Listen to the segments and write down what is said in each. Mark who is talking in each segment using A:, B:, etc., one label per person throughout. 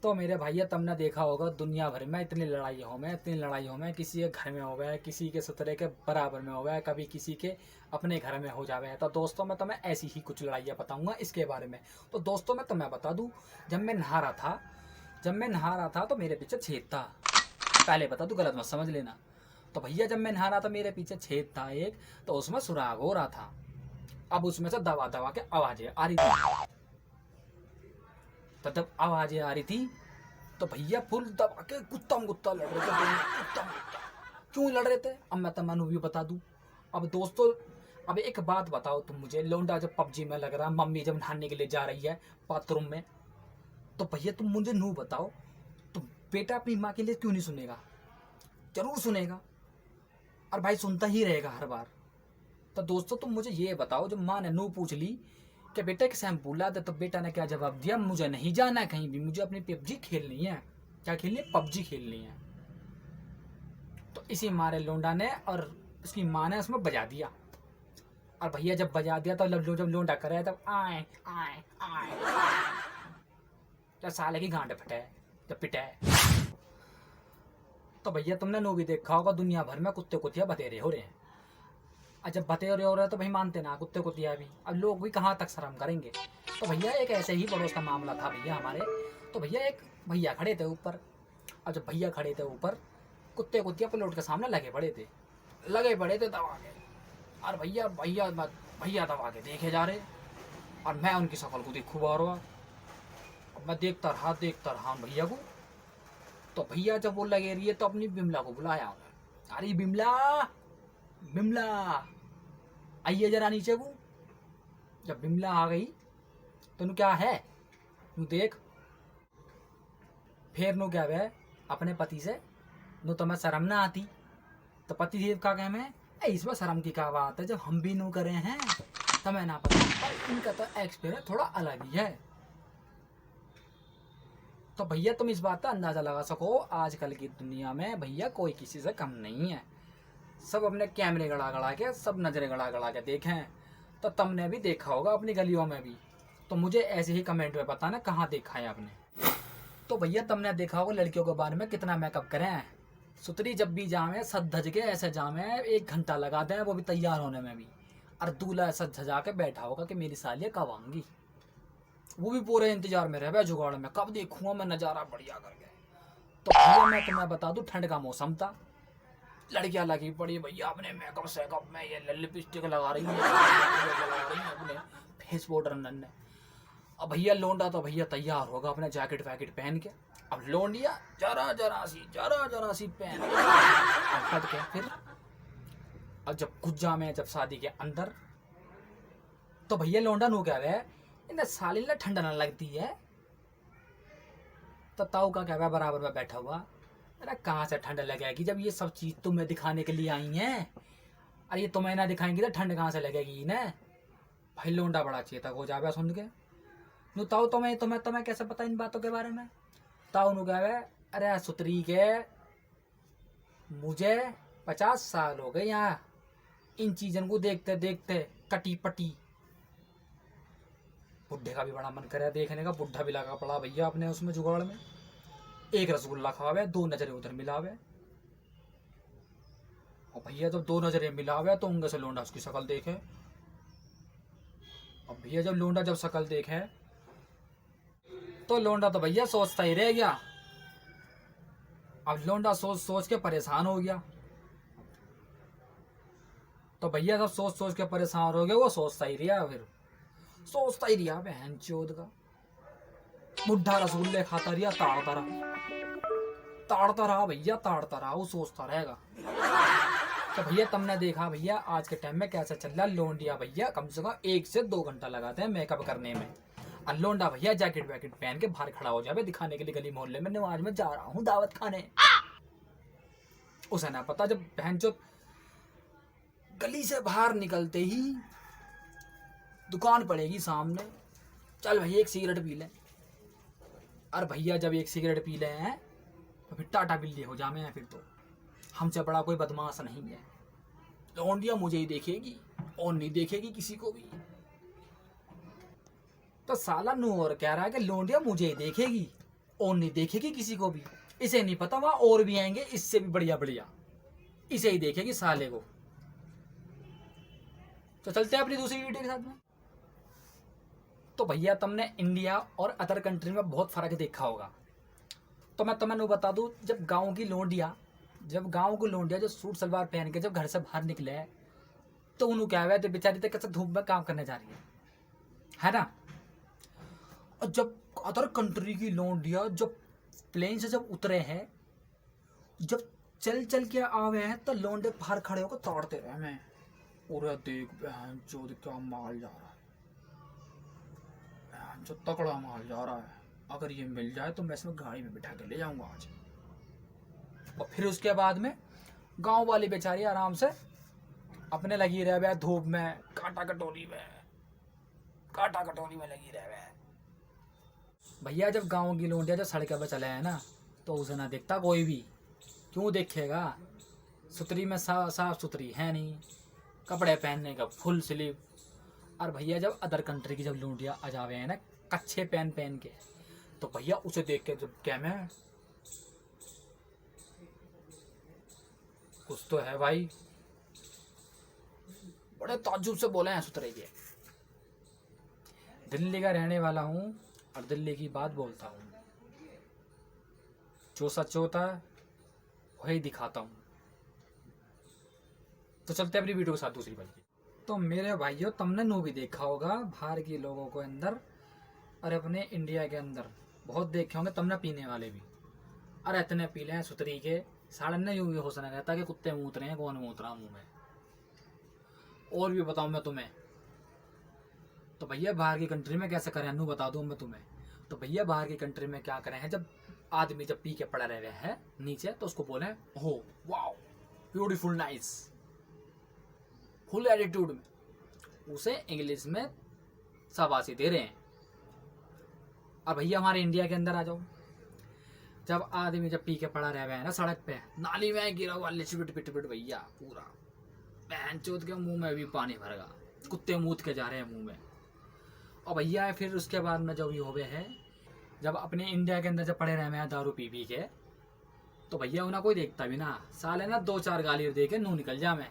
A: तो मेरे भैया तुमने देखा होगा दुनिया भर में इतनी लड़ाइयों में किसी के घर में हो गया, किसी के सतरे के बराबर में हो गया, कभी किसी के अपने घर में हो जावे। तो दोस्तों मैं तुम्हें ऐसी ही कुछ लड़ाइयाँ बताऊंगा इसके बारे में। तो दोस्तों मैं तुम्हें बता दूं, जब मैं नहा रहा था तो मेरे पीछे छेद था। पहले बता दूं, गलत मत समझ लेना। तो भैया जब मैं नहा रहा था मेरे पीछे छेद था एक, तो उसमें सुराग हो रहा था। अब उसमें से दबा दबा के आवाजें आ रही थी। तो जब आवाजें आ रही थी तो भैया फुल दबा के गुत्ता लड़ रहे थे दोनों, गुत्ता। क्यों लड़ रहे थे अब मैं तुम्हें भी बता दूं। अब दोस्तों, अब एक बात बताओ तुम मुझे, लौंडा जब पबजी में लग रहा, मम्मी जब नहाने के लिए जा रही है बाथरूम में, तो भैया तुम मुझे नू बताओ, तो बेटा अपनी माँ के लिए क्यों नहीं सुनेगा? जरूर सुनेगा, और भाई सुनता ही रहेगा हर बार। तो दोस्तों तुम मुझे ये बताओ, जब माँ ने नू पूछ ली कि बेटा एक शैम्पू ला दे, तो बेटा ने क्या जवाब दिया? मुझे नहीं जाना है कहीं भी, मुझे अपनी पबजी खेलनी है। क्या खेलनी है? पबजी खेलनी है। तो इसी मारे लोंडा ने और उसकी माँ ने उसमें बजा दिया। और भैया जब बजा दिया तो जब लोंडा करे तब आए आए आए, जब साले की गांड फटे, जब पिटे। तो भैया तुमने नो भी देखा होगा, दुनिया भर में कुत्ते कुतिया बतेरे हो रहे हैं। और जब बतेरे हो रहे हैं तो भाई मानते ना कुत्ते कुतिया भी, अब लोग भी कहाँ तक शर्म करेंगे। तो भैया एक ऐसे ही पड़ोस का मामला था भैया हमारे। तो भैया एक भैया खड़े थे ऊपर, और जब भैया खड़े थे ऊपर, कुत्ते कुतिया प्लॉट के सामने लगे पड़े थे दबा के। और भैया भैया भैया दबा के देखे जा रहे, और मैं उनकी शक्ल को देखूँ बार बार। मैं देखता रहा भैया को। तो भैया जब वो लगे रही है तो अपनी बिमला को बुलाया, अरे बिमला बिमला आइए जरा नीचे को। जब बिमला आ गई तो नु क्या है, नु देख, फिर नु क्या है अपने पति से, नु तुम्हें शर्म ना आती? तो पति देव का कह में इसमें शर्म की क्या बात है, जब हम भी नु करे हैं तुम्हें ना पता। पर इनका तो एक्सपीरियंस थोड़ा अलग ही है। तो भैया तुम इस बात का अंदाजा लगा सको, आजकल की दुनिया में भैया कोई किसी से कम नहीं है। सब अपने कैमरे गड़ा गड़ा के, सब नजरें गड़ा गड़ा के देखें। तो तुमने भी देखा होगा अपनी गलियों में भी। तो मुझे ऐसे ही कमेंट में बताना कहाँ देखा है आपने। तो भैया तुमने देखा होगा लड़कियों के बारे में कितना मेकअप करें। सुतरी जब भी जामे सज धज के ऐसे जामे, 1 घंटा लगा दें वो भी तैयार होने में भी। और दूल्हा ऐसा झजा के बैठा होगा कि मेरी सालियाँ कब आऊंगी। वो भी पूरे इंतजार में रह जुगाड़ में, कब देखूंगा मैं नज़ारा बढ़िया करके। तो भैया मैं तुम्हें बता दूं, ठंड का मौसम था, लड़कियां लगी पड़ी भैया अपने मेकअप सेकअप में, ये लिपस्टिक लगा रही है अपने फेस पाउडर नन्हे। अब भैया लौंडा तो भैया तैयार होगा अपने जैकेट वैकेट पहन के। अब लौंडिया जरा सी पहन हट के फिर, अब जब गुज्जा में जब शादी के अंदर, तो भैया लौंडा नु क्या है, इन्हें साली ने ठंड ना लगती है। तो ताऊ का क्या बराबर में बैठा हुआ, अरे कहाँ से ठंड लगेगी जब ये सब चीज तुम्हें दिखाने के लिए आई हैं। अरे ये तुम्हें ना दिखाएंगी तो ठंड कहाँ से लगेगी इन्हें। भाई लोंडा बड़ा चेतक हो जावे सुन के। नु ताऊ तुम्हें तुम्हें तुम्हें कैसे पता इन बातों के बारे में? ताऊ नु गए, अरे सुतरी के मुझे 50 साल हो गए यहाँ इन चीजों को देखते देखते, कटी पटी। बुढ़े का भी बड़ा मन करे देखने का, बुढ़ा भी लगा पड़ा भैया अपने उसमें जुगाड़ में। एक रसगुल्ला खावे, 2 नजरें उधर मिलावे, और भैया जब 2 नजरें मिलावे तो उंगे से लोंडा उसकी शक्ल देखे। अब भैया जब लोंडा जब शक्ल देखे तो लोंडा तो भैया सोचता ही रह गया। अब लोंडा सोच सोच के परेशान हो गया। तो भैया जब सोच सोच के परेशान हो गया, वो सोचता ही रहा, फिर सोचता ही रहा बहन चोद का। बुढ़ा रसगुल्ले खाता रहा, ताड़ता रहा भैया, ताड़ता रहा, वो सोचता रहेगा। तो भैया तुमने देखा भैया आज के टाइम में कैसे चल रहा, लोंडिया भैया कम से कम 1 से 2 घंटा लगाते हैं मेकअप करने में। और लोंडा भैया जैकेट वैकेट पहन के बाहर खड़ा हो जाए दिखाने के लिए गली मोहल्ले में, आज मैं जा रहा हूँ दावत खाने। उसे ना पता जब बहन चो गली से बाहर निकलते ही दुकान पड़ेगी सामने, चल भैया एक सिगरेट पी ले। और भैया जब एक सिगरेट पी ले हैं तो फिर टाटा बिल्ली हो जामे हैं, फिर तो हमसे बड़ा कोई बदमाश नहीं है। लौंडिया मुझे ही देखेगी और नहीं देखेगी किसी को भी। तो साला नू और कह रहा है कि लौंडिया मुझे ही देखेगी और नहीं देखेगी किसी को भी। इसे नहीं पता वहां और भी आएंगे इससे भी बढ़िया बढ़िया, इसे ही देखेगी साले को। तो चलते हैं अपनी दूसरी वीडियो के साथ में। तो भैया तुमने इंडिया और अदर कंट्री में बहुत फर्क देखा होगा। तो मैं तुम्हें बता दूं, जब गाँव की लोंडिया जो सूट सलवार पहन के जब घर से बाहर निकले तो उन्होंने क्या हुआ, बेचारी तो कैसे धूप में काम करने जा रही है ना। और जब अदर कंट्री की लोंडिया जब प्लेन से जब उतरे हैं, जब चल चल के आवे हैं तो लोंडे बाहर खड़े होकर तोड़ते रहे मैं, और देख बहन जो क्या माल जा रहा है, बहन जो तगड़ा माल जा रहा है, अगर ये मिल जाए तो मैं इसमें गाड़ी में बिठा के ले जाऊंगा आज। और फिर उसके बाद में गांव वाली बेचारी आराम से अपने लगी रहे धूप में, काटा कटोरी में लगी रहे। भैया जब गांव की लोंडिया जब सड़क पर चले हैं ना तो उसे ना देखता कोई भी, क्यों देखेगा, सुथरी में साफ सुथरी है नहीं, कपड़े पहनने का फुल स्लीव। और भैया जब अदर कंट्री की जब लोंडिया आ जावे हैं ना कच्छे पहन के, तो भैया उसे देख के जब क्या मैं कुछ तो है भाई, बड़े ताज्जुब से बोले हैं सुथरे के। दिल्ली का रहने वाला हूँ और दिल्ली की बात बोलता हूँ, जो सच होता है वही दिखाता हूँ। तो चलते अपनी वीडियो के साथ दूसरी बात। तो मेरे भाइयों तुमने नो भी देखा होगा बाहर के लोगों को अंदर और अपने इंडिया के अंदर बहुत देखे होंगे तुमने पीने वाले भी। अरे इतने पी लें सुतरी के साढ़े ने यूं भी हो सकता रहता कि कुत्ते मूत रहे हैं, कौन मूत रहा मुँह में। और भी बताऊँ मैं तुम्हें, तो भैया बाहर की कंट्री में कैसे करें नू बता दूँ मैं तुम्हें। तो भैया बाहर की कंट्री में क्या करें हैं, जब आदमी जब पी के पड़ा रह है नीचे तो उसको बोले हो wow beautiful nice, full attitude में उसे इंग्लिश में शाबाशी दे रहे हैं। और भैया हमारे इंडिया के अंदर आ जाओ, जब आदमी जब पी के पड़ा रह है ना सड़क पे, नाली में गिरा हुआ लिचबिट पिट भैया पूरा बहन चोद के मुंह में भी पानी भरगा, कुत्ते मूत के जा रहे हैं मुंह में। और भैया फिर उसके बाद में जब ये हो गए है, जब अपने इंडिया के अंदर जब पड़े रहे हैं दारू पी के, तो भैया उन्हें कोई देखता भी ना, साले ना 2-4 गाली दे के नू निकल जा मैं,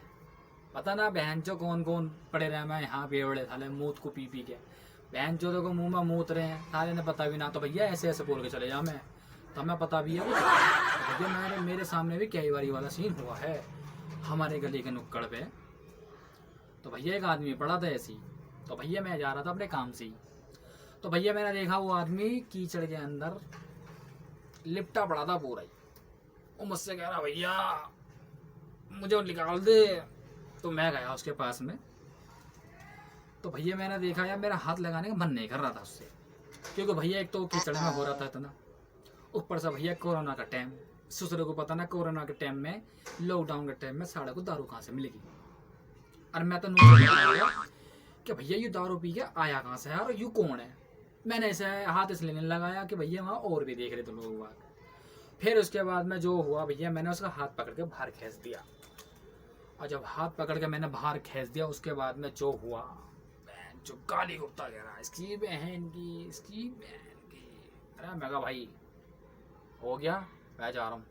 A: पता ना बहन चो कौन कौन पड़े रहे मैं यहाँ बेवड़े साले मूत को पी के, बहन चो को मुंह में मूत रहे हैं साले ने पता भी ना। तो भैया ऐसे ऐसे बोल के चले जा मैं, तो हमें पता भी है। तो भैया मेरे सामने भी कई बारी वाला सीन हुआ है हमारे गली के नुक्कड़ पे। तो भैया एक आदमी पड़ा था ऐसी, तो भैया मैं जा रहा था अपने काम से ही, तो भैया मैंने देखा वो आदमी कीचड़ के अंदर लिपटा पड़ा था पूरा ही। वो मुझसे कह रहा भैया मुझे निकाल दे, तो मैं गया उसके पास में। तो भैया मैंने देखा यार मेरा हाथ लगाने का मन नहीं कर रहा था उससे, क्योंकि भैया एक तो कीचड़ में हो रहा था इतना, ऊपर से भैया कोरोना का टाइम, दूसरे को पता ना कोरोना के टाइम में लॉकडाउन के टाइम में साढ़े को दारू कहाँ से मिलेगी। और मैं तो कि भैया ये दारू पी के आया कहाँ से यार, यू कौन है। मैंने ऐसे हाथ इसलिए नहीं लगाया कि भैया वहाँ और भी देख रहे थे लोग बात। फिर उसके बाद में जो हुआ भैया मैंने उसका हाथ पकड़ के बाहर खींच दिया, और जब हाथ पकड़ के मैंने बाहर खींच दिया उसके बाद में जो हुआ जो गाली गुप्ता कह रहा इसकी बहन की। अरे मैं कहा भाई हो गया मैं जा रहा हूँ।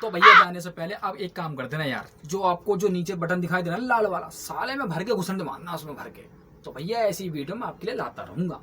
A: तो भैया जाने से पहले अब एक काम कर देना यार, जो आपको जो नीचे बटन दिखाई दे रहा है लाल वाला, साले में भर के घुसन मारना उसमें भर के। तो भैया ऐसी वीडियो मैं आपके लिए लाता रहूंगा।